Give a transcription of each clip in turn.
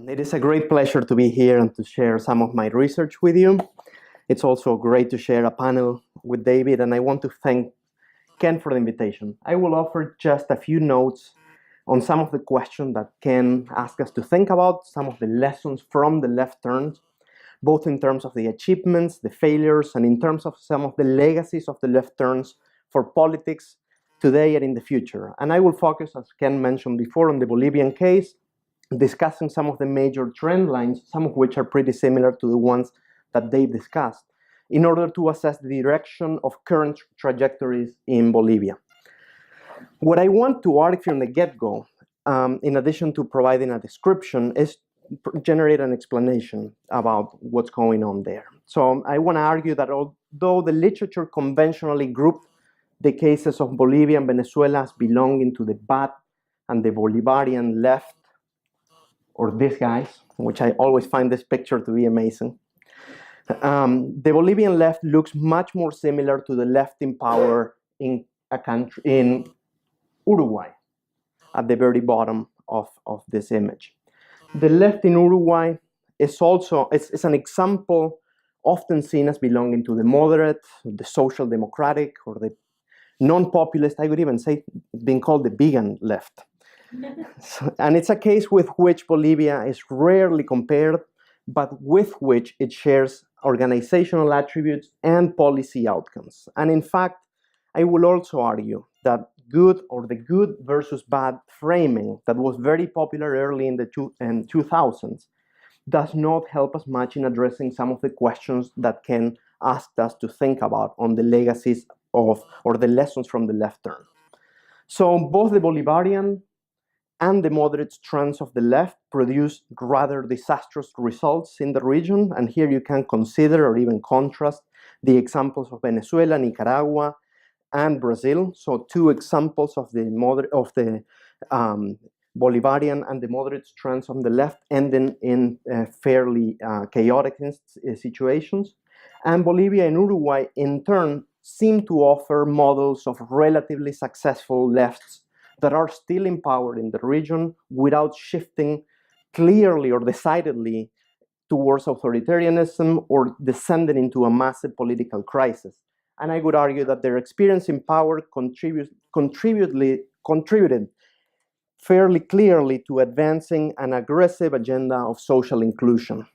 It is a great pleasure to be here and to share some of my research with you. It's also great to share a panel with David, and I want to thank Ken for the invitation. I will offer just a few notes on some of the questions that Ken asked us to think about, some of the lessons from the left turns, both in terms of the achievements, the failures, and in terms of some of the legacies of the left turns for politics today and in the future. And I will focus, as Ken mentioned before, on the Bolivian case, discussing some of the major trend lines, some of which are pretty similar to the ones that Dave discussed, in order to assess the direction of current trajectories in Bolivia. What I want to argue from the get-go, in addition to providing a description, is generate an explanation about what's going on there. So I want to argue that although the literature conventionally grouped the cases of Bolivia and Venezuela as belonging to the bad and the Bolivarian left, or these guys, which I always find this picture to be amazing. The Bolivian left looks much more similar to the left in power in a country in Uruguay, at the very bottom of this image. The left in Uruguay is also is an example often seen as belonging to the moderate, the social democratic, or the non-populist. I would even say being called the vegan left. And it's a case with which Bolivia is rarely compared, but with which it shares organizational attributes and policy outcomes. And in fact, I will also argue that the good versus bad framing that was very popular early in the 2000s does not help us much in addressing some of the questions that Ken asked us to think about on the legacies of, or the lessons from the left turn. So both the Bolivarian and the moderate strands of the left produce rather disastrous results in the region. And here you can consider or even contrast the examples of Venezuela, Nicaragua, and Brazil. So two examples of the Bolivarian and the moderate strands on the left ending in fairly chaotic situations. And Bolivia and Uruguay, in turn, seem to offer models of relatively successful lefts that are still in power in the region without shifting clearly or decidedly towards authoritarianism or descending into a massive political crisis. And I would argue that their experience in power contributed fairly clearly to advancing an aggressive agenda of social inclusion.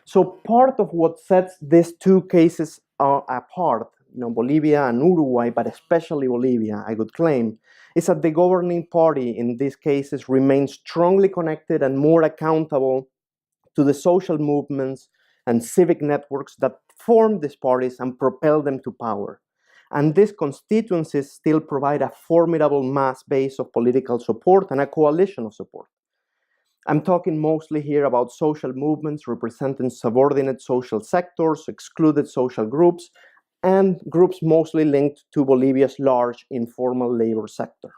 So part of what sets these two cases apart, Bolivia and Uruguay, but especially Bolivia, I would claim, is that the governing party in these cases remains strongly connected and more accountable to the social movements and civic networks that form these parties and propel them to power. And these constituencies still provide a formidable mass base of political support and a coalition of support. I'm talking mostly here about social movements representing subordinate social sectors, excluded social groups, and groups mostly linked to Bolivia's large informal labor sector.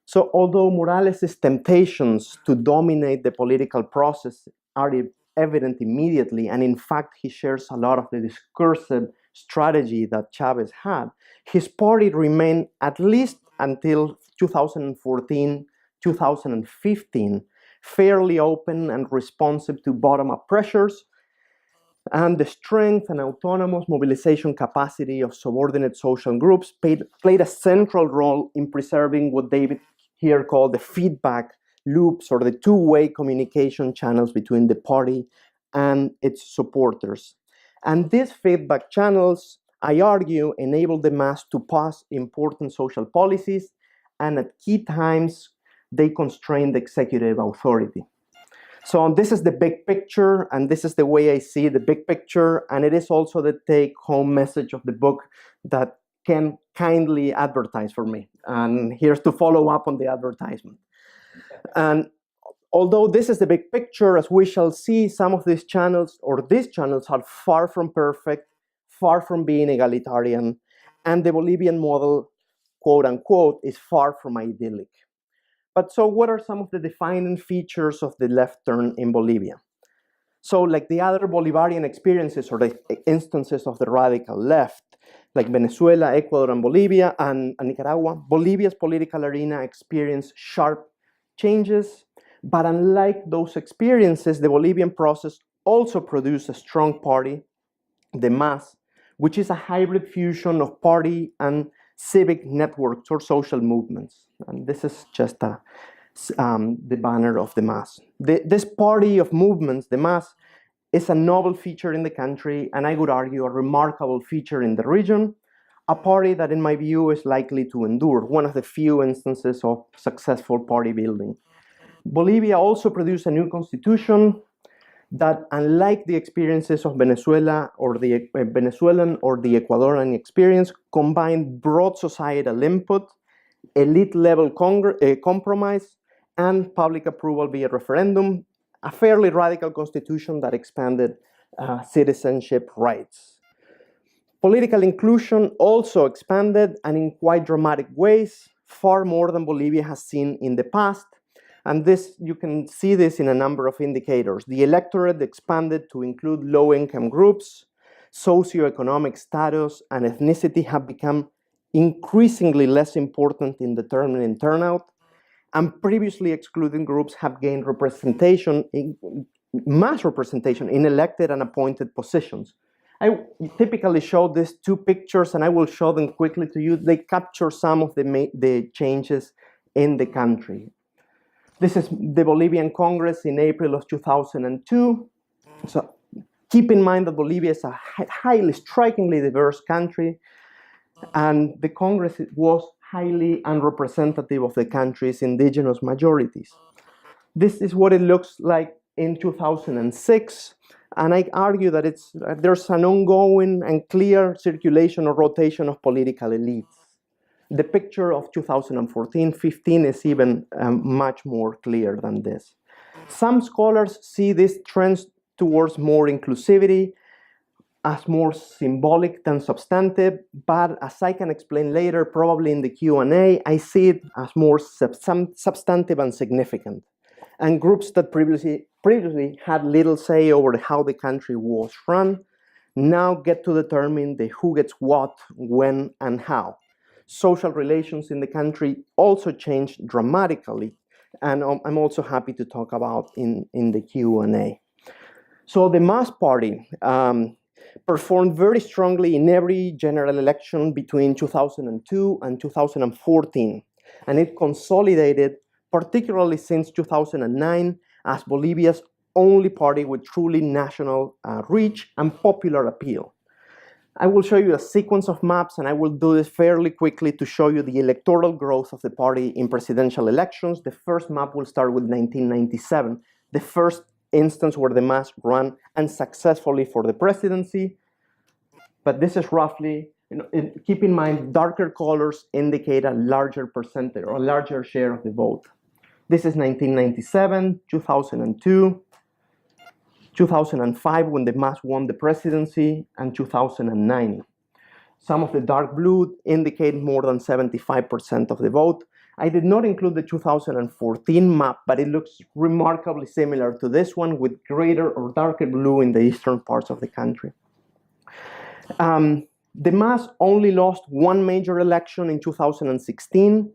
So although Morales' temptations to dominate the political process are evident immediately, and in fact he shares a lot of the discursive strategy that Chavez had, his party remained, at least until 2014, 2015, fairly open and responsive to bottom-up pressures, and the strength and autonomous mobilization capacity of subordinate social groups played a central role in preserving what David here called the feedback loops, or the two-way communication channels between the party and its supporters. And these feedback channels, I argue, enable the mass to pass important social policies, and at key times, they constrain the executive authority. So this is the big picture, and this is the way I see the big picture, and it is also the take-home message of the book that Ken kindly advertised for me. And here's to follow up on the advertisement. And although this is the big picture, as we shall see, some of these channels are far from perfect, far from being egalitarian, and the Bolivian model, quote unquote, is far from idyllic. But so what are some of the defining features of the left turn in Bolivia? So like the other Bolivarian experiences or the instances of the radical left, like Venezuela, Ecuador, and Bolivia, and Nicaragua, Bolivia's political arena experienced sharp changes, But unlike those experiences, the Bolivian process also produced a strong party, the MAS, which is a hybrid fusion of party and civic networks or social movements. And this is just the banner of the MAS. This party of movements, the MAS, is a novel feature in the country, and I would argue a remarkable feature in the region, a party that in my view is likely to endure, one of the few instances of successful party building. Bolivia also produced a new constitution that, unlike the experiences of Venezuela or the Venezuelan or the Ecuadorian experience, combined broad societal input, elite-level compromise, and public approval via referendum, a fairly radical constitution that expanded citizenship rights. Political inclusion also expanded, and in quite dramatic ways, far more than Bolivia has seen in the past. And this, you can see this in a number of indicators. The electorate expanded to include low-income groups, socioeconomic status, and ethnicity have become increasingly less important in determining turnout, and previously excluded groups have gained representation, mass representation in elected and appointed positions. I typically show these two pictures, and I will show them quickly to you. They capture some of the changes in the country. This is the Bolivian Congress in April of 2002. So keep in mind that Bolivia is a highly, strikingly diverse country, and the Congress was highly unrepresentative of the country's indigenous majorities. This is what it looks like in 2006, and I argue that there's an ongoing and clear circulation or rotation of political elites. The picture of 2014-15 is even much more clear than this. Some scholars see these trends towards more inclusivity as more symbolic than substantive, but as I can explain later, probably in the Q&A, I see it as more substantive and significant. And groups that previously had little say over how the country was run now get to determine the who gets what, when, and how. Social relations in the country also changed dramatically, and I'm also happy to talk about in the Q&A. So the MAS party performed very strongly in every general election between 2002 and 2014, and it consolidated, particularly since 2009, as Bolivia's only party with truly national reach and popular appeal. I will show you a sequence of maps, and I will do this fairly quickly to show you the electoral growth of the party in presidential elections. The first map will start with 1997, the first instance where the MAS ran and successfully for the presidency. But this is roughly, keep in mind, darker colors indicate a larger percentage or a larger share of the vote. This is 1997, 2002, 2005 when the MAS won the presidency, and 2009. Some of the dark blue indicate more than 75% of the vote. I did not include the 2014 map, but it looks remarkably similar to this one with greater or darker blue in the eastern parts of the country. The MAS only lost one major election in 2016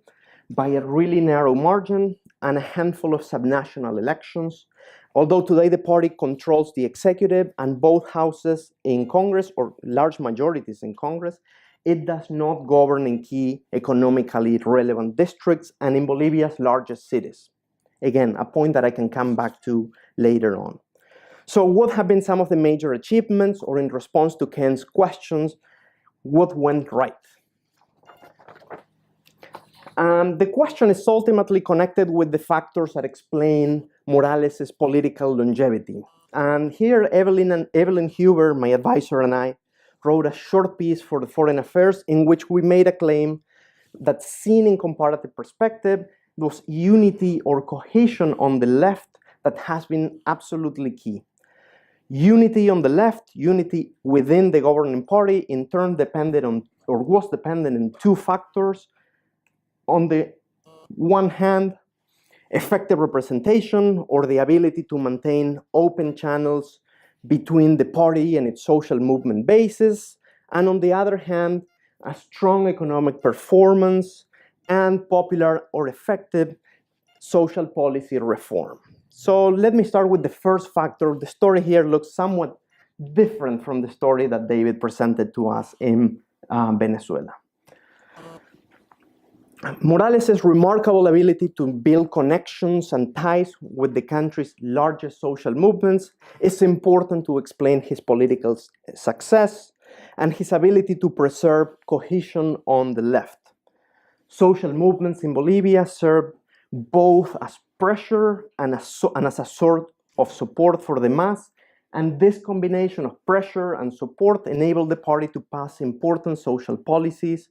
by a really narrow margin and a handful of subnational elections. Although today the party controls the executive and both houses in Congress, or large majorities in Congress, it does not govern in key economically relevant districts and in Bolivia's largest cities. Again, a point that I can come back to later on. So what have been some of the major achievements, or in response to Ken's questions, what went right? The question is ultimately connected with the factors that explain Morales' political longevity. And here, Evelyn Huber, my advisor, and I wrote a short piece for the Foreign Affairs in which we made a claim that, seen in comparative perspective, was unity or cohesion on the left that has been absolutely key. Unity on the left, unity within the governing party, in turn depended on, or was dependent on, two factors. On the one hand, effective representation, or the ability to maintain open channels between the party and its social movement bases, and on the other hand, a strong economic performance and popular or effective social policy reform. So let me start with the first factor. The story here looks somewhat different from the story that David presented to us in Venezuela. Morales' remarkable ability to build connections and ties with the country's largest social movements is important to explain his political success and his ability to preserve cohesion on the left. Social movements in Bolivia serve both as pressure and as a sort of support for the mass, and this combination of pressure and support enabled the party to pass important social policies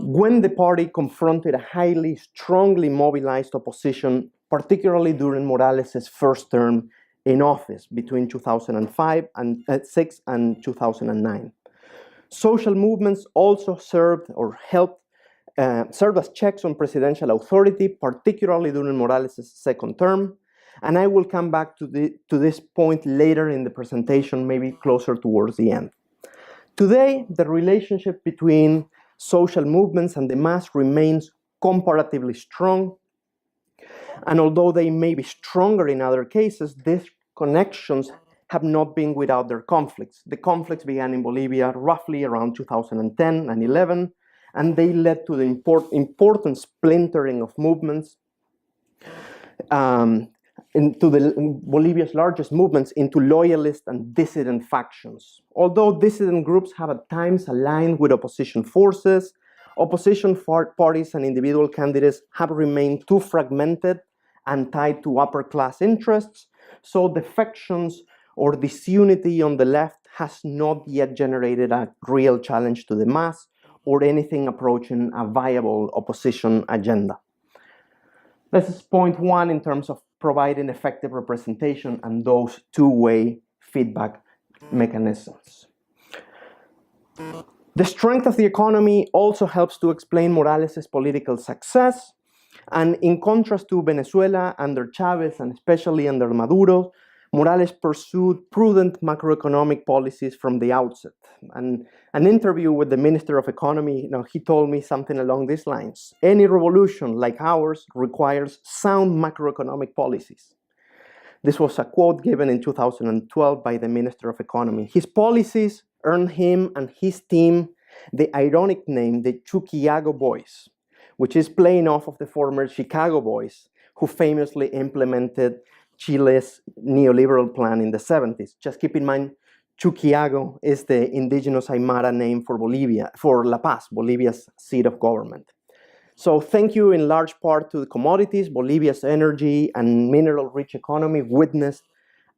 when the party confronted a highly, strongly mobilized opposition, particularly during Morales' first term in office between 2006 and 2009. Social movements also served as checks on presidential authority, particularly during Morales' second term. And I will come back to this point later in the presentation, maybe closer towards the end. Today, the relationship between social movements and the mass remains comparatively strong. And although they may be stronger in other cases, these connections have not been without their conflicts. The conflicts began in Bolivia roughly around 2010 and 11, and they led to the important splintering of movements into Bolivia's largest movements into loyalist and dissident factions. Although dissident groups have at times aligned with opposition forces, opposition parties and individual candidates have remained too fragmented and tied to upper-class interests, so defections or disunity on the left has not yet generated a real challenge to the mass or anything approaching a viable opposition agenda. This is point one in terms of providing effective representation and those two-way feedback mechanisms. The strength of the economy also helps to explain Morales' political success. And in contrast to Venezuela under Chavez and especially under Maduro, Morales pursued prudent macroeconomic policies from the outset. And an interview with the Minister of Economy, he told me something along these lines. Any revolution like ours requires sound macroeconomic policies. This was a quote given in 2012 by the Minister of Economy. His policies earned him and his team the ironic name, the Chuquiago Boys, which is playing off of the former Chicago Boys, who famously implemented Chile's neoliberal plan in the 70s. Just keep in mind, Chuquiago is the indigenous Aymara name for Bolivia, for La Paz, Bolivia's seat of government. So thank you in large part to the commodities, Bolivia's energy and mineral-rich economy witnessed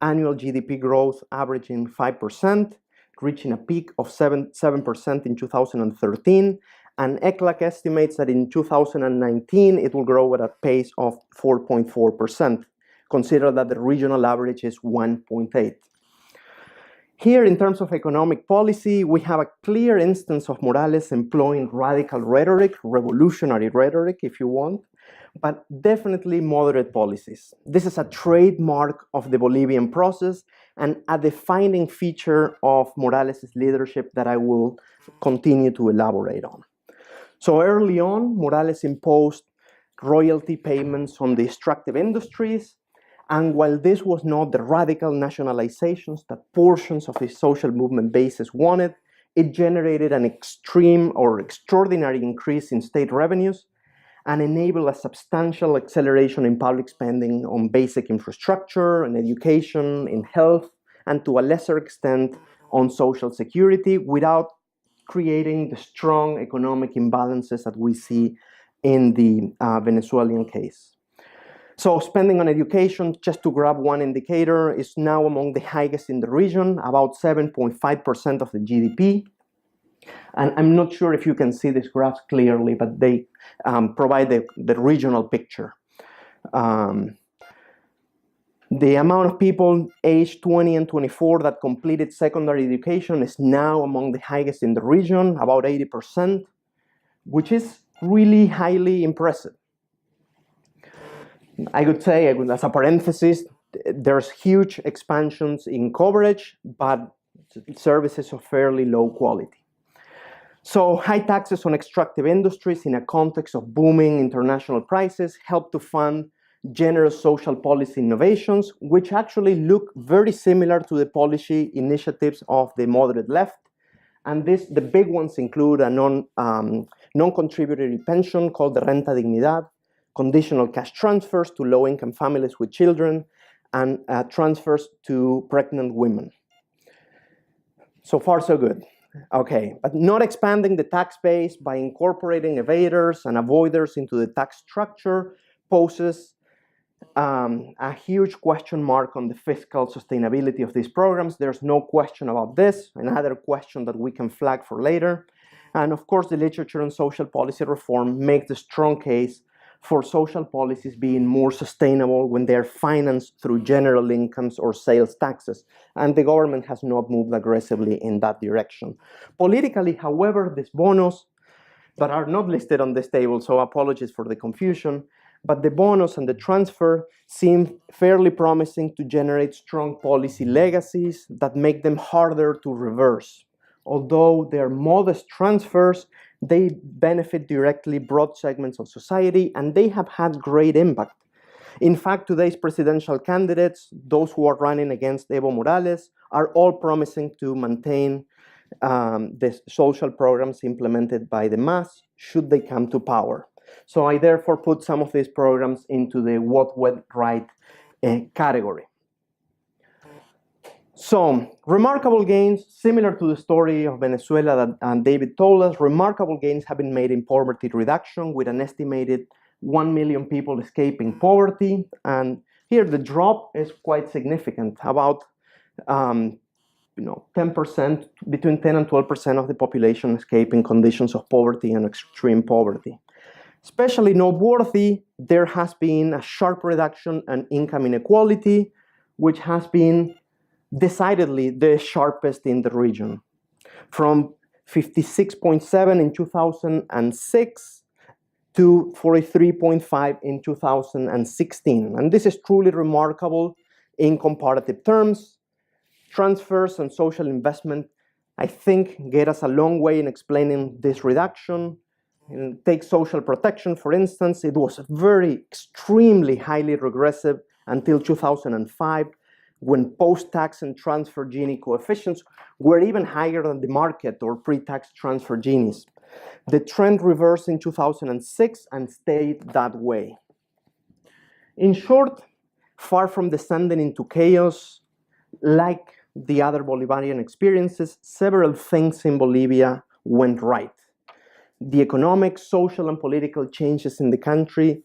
annual GDP growth averaging 5%, reaching a peak of 7% in 2013, and ECLAC estimates that in 2019 it will grow at a pace of 4.4%. Consider that the regional average is 1.8. Here, in terms of economic policy, we have a clear instance of Morales employing radical rhetoric, revolutionary rhetoric, if you want, but definitely moderate policies. This is a trademark of the Bolivian process and a defining feature of Morales' leadership that I will continue to elaborate on. So early on, Morales imposed royalty payments on the extractive industries. And while this was not the radical nationalizations that portions of the social movement bases wanted, it generated an extreme or extraordinary increase in state revenues and enabled a substantial acceleration in public spending on basic infrastructure, in education, in health, and to a lesser extent on social security without creating the strong economic imbalances that we see in the Venezuelan case. So spending on education, just to grab one indicator, is now among the highest in the region, about 7.5% of the GDP. And I'm not sure if you can see these graphs clearly, but they provide the regional picture. The amount of people aged 20 and 24 that completed secondary education is now among the highest in the region, about 80%, which is really highly impressive. I would say, as a parenthesis, there's huge expansions in coverage, but services of fairly low quality. So high taxes on extractive industries in a context of booming international prices help to fund generous social policy innovations, which actually look very similar to the policy initiatives of the moderate left. And the big ones include a non-contributory pension called the Renta Dignidad, conditional cash transfers to low-income families with children, and transfers to pregnant women. So far, so good. Okay, but not expanding the tax base by incorporating evaders and avoiders into the tax structure poses a huge question mark on the fiscal sustainability of these programs. There's no question about this. Another question that we can flag for later. And of course, the literature on social policy reform makes a strong case for social policies being more sustainable when they're financed through general incomes or sales taxes. And the government has not moved aggressively in that direction. Politically, however, these bonus that are not listed on this table, so apologies for the confusion, but the bonus and the transfer seem fairly promising to generate strong policy legacies that make them harder to reverse. Although they're modest transfers, they benefit directly broad segments of society, and they have had great impact. In fact, today's presidential candidates, those who are running against Evo Morales, are all promising to maintain the social programs implemented by the mass should they come to power. So I therefore put some of these programs into the what went right category. So, remarkable gains, similar to the story of Venezuela that David told us, remarkable gains have been made in poverty reduction with an estimated 1 million people escaping poverty. And here the drop is quite significant, about 10%, between 10 and 12% of the population escaping conditions of poverty and extreme poverty. Especially noteworthy, there has been a sharp reduction in income inequality, which has been decidedly the sharpest in the region, from 56.7 in 2006 to 43.5 in 2016. And this is truly remarkable in comparative terms. Transfers and social investment, I think, get us a long way in explaining this reduction. And take social protection, for instance. It was very extremely highly regressive until 2005, when post-tax and transfer Gini coefficients were even higher than the market or pre-tax transfer Ginis. The trend reversed in 2006 and stayed that way. In short, far from descending into chaos, like the other Bolivarian experiences, several things in Bolivia went right. The economic, social, and political changes in the country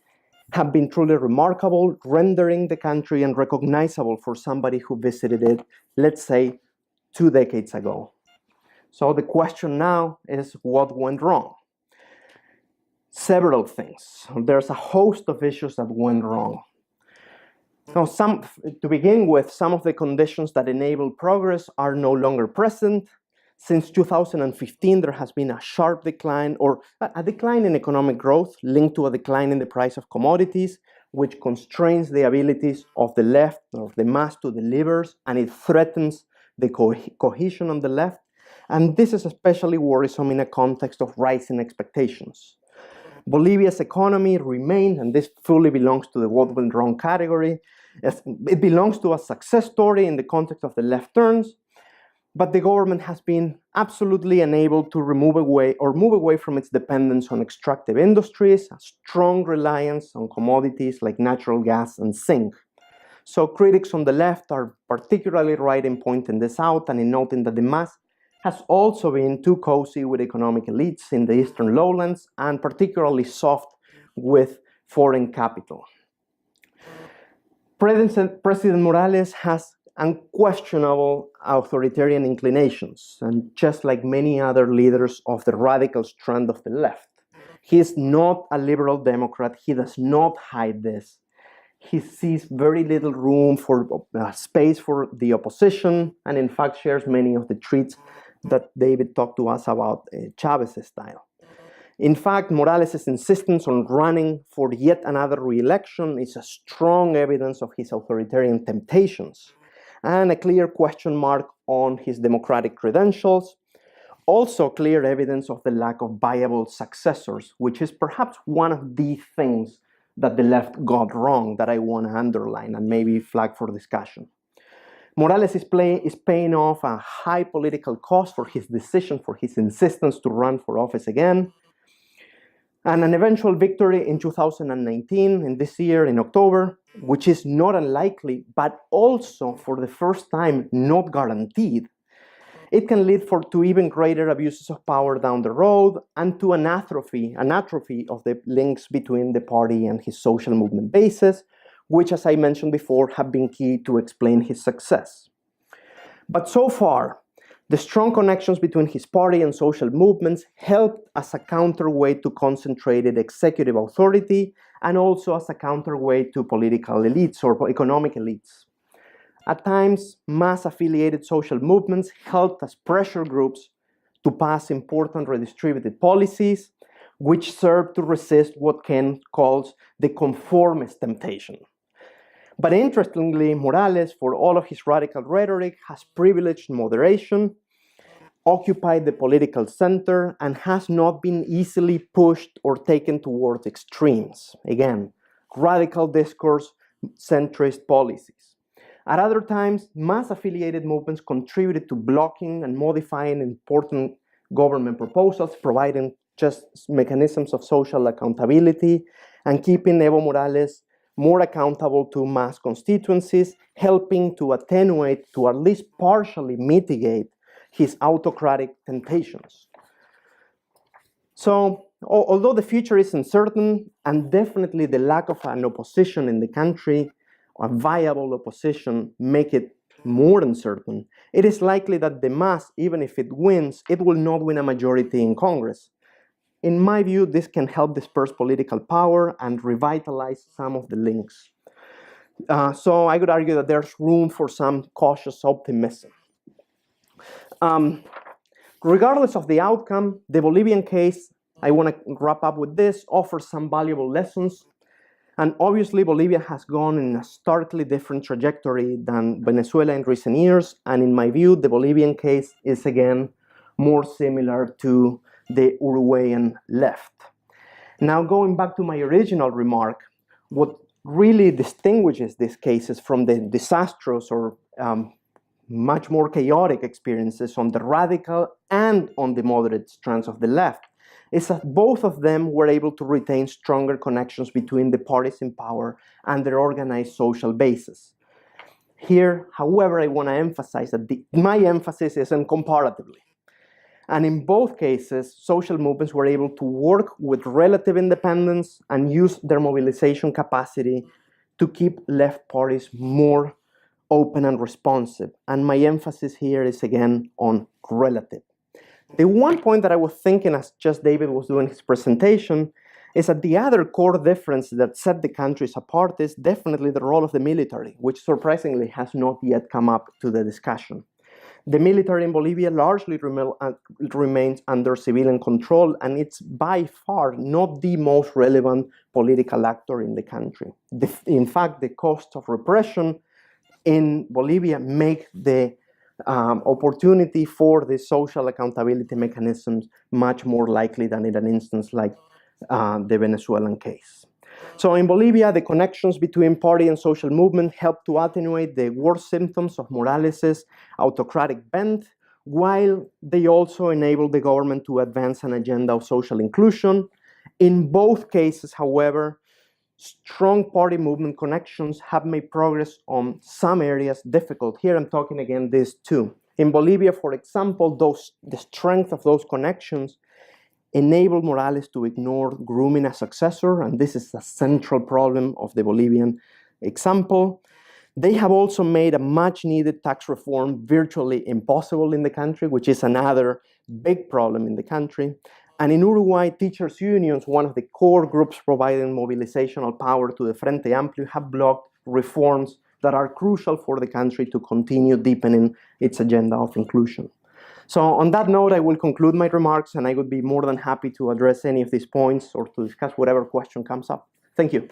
have been truly remarkable, rendering the country unrecognizable for somebody who visited it, let's say, 2 decades ago. So the question now is, what went wrong? Several things. There's a host of issues that went wrong. Now, to begin with, some of the conditions that enable progress are no longer present. Since 2015, there has been a sharp decline, or a decline in economic growth linked to a decline in the price of commodities, which constrains the abilities of the left, of the mass to deliver, and it threatens the cohesion on the left. And this is especially worrisome in a context of rising expectations. Bolivia's economy remained, and this fully belongs to the what went wrong category, it belongs to a success story in the context of the left turns, but the government has been absolutely unable to move away from its dependence on extractive industries, a strong reliance on commodities like natural gas and zinc. So critics on the left are particularly right in pointing this out and in noting that the mass has also been too cozy with economic elites in the eastern lowlands and particularly soft with foreign capital. President Morales has unquestionable authoritarian inclinations, and just like many other leaders of the radical strand of the left. He is not a liberal Democrat. He does not hide this. He sees very little room for space for the opposition, and in fact shares many of the traits that David talked to us about Chavez's style. In fact, Morales' insistence on running for yet another re-election is a strong evidence of his authoritarian temptations and a clear question mark on his democratic credentials. Also clear evidence of the lack of viable successors, which is perhaps one of the things that the left got wrong that I want to underline and maybe flag for discussion. Morales is paying off a high political cost for his decision, for his insistence to run for office again, and an eventual victory in 2019, in this year, in October, which is not unlikely, but also for the first time not guaranteed. It can lead to even greater abuses of power down the road and to an atrophy of the links between the party and his social movement bases, which, as I mentioned before, have been key to explain his success. But so far, the strong connections between his party and social movements helped as a counterweight to concentrated executive authority and also as a counterweight to political elites or economic elites. At times, mass-affiliated social movements helped as pressure groups to pass important redistributive policies, which served to resist what Ken calls the conformist temptation. But interestingly, Morales, for all of his radical rhetoric, has privileged moderation, occupied the political center, and has not been easily pushed or taken towards extremes. Again, radical discourse, centrist policies. At other times, mass-affiliated movements contributed to blocking and modifying important government proposals, providing just mechanisms of social accountability, and keeping Evo Morales more accountable to mass constituencies, helping to attenuate, to at least partially mitigate his autocratic temptations. So, although the future is uncertain, and definitely the lack of an opposition in the country, a viable opposition, make it more uncertain, it is likely that the mass, even if it wins, it will not win a majority in Congress. In my view, this can help disperse political power and revitalize some of the links. So I would argue that there's room for some cautious optimism. Regardless of the outcome, the Bolivian case, I want to wrap up with this, offers some valuable lessons. And obviously, Bolivia has gone in a starkly different trajectory than Venezuela in recent years. And in my view, the Bolivian case is again more similar to the Uruguayan left. Now, going back to my original remark, what really distinguishes these cases from the disastrous or much more chaotic experiences on the radical and on the moderate strands of the left is that both of them were able to retain stronger connections between the parties in power and their organized social bases. Here, however, I want to emphasize that my emphasis isn't comparatively. And in both cases, social movements were able to work with relative independence and use their mobilization capacity to keep left parties more open and responsive. And my emphasis here is again on relative. The one point that I was thinking as just David was doing his presentation is that the other core difference that set the countries apart is definitely the role of the military, which surprisingly has not yet come up to the discussion. The military in Bolivia largely remains under civilian control, and it's by far not the most relevant political actor in the country. In fact, the costs of repression in Bolivia make the opportunity for the social accountability mechanisms much more likely than in an instance like the Venezuelan case. So in Bolivia, the connections between party and social movement helped to attenuate the worst symptoms of Morales' autocratic bent, while they also enabled the government to advance an agenda of social inclusion. In both cases, however, strong party movement connections have made progress on some areas difficult. Here I'm talking again these two. In Bolivia, for example, the strength of those connections enabled Morales to ignore grooming a successor, and this is a central problem of the Bolivian example. They have also made a much-needed tax reform virtually impossible in the country, which is another big problem in the country. And in Uruguay, teachers' unions, one of the core groups providing mobilizational power to the Frente Amplio, have blocked reforms that are crucial for the country to continue deepening its agenda of inclusion. So on that note, I will conclude my remarks, and I would be more than happy to address any of these points or to discuss whatever question comes up. Thank you.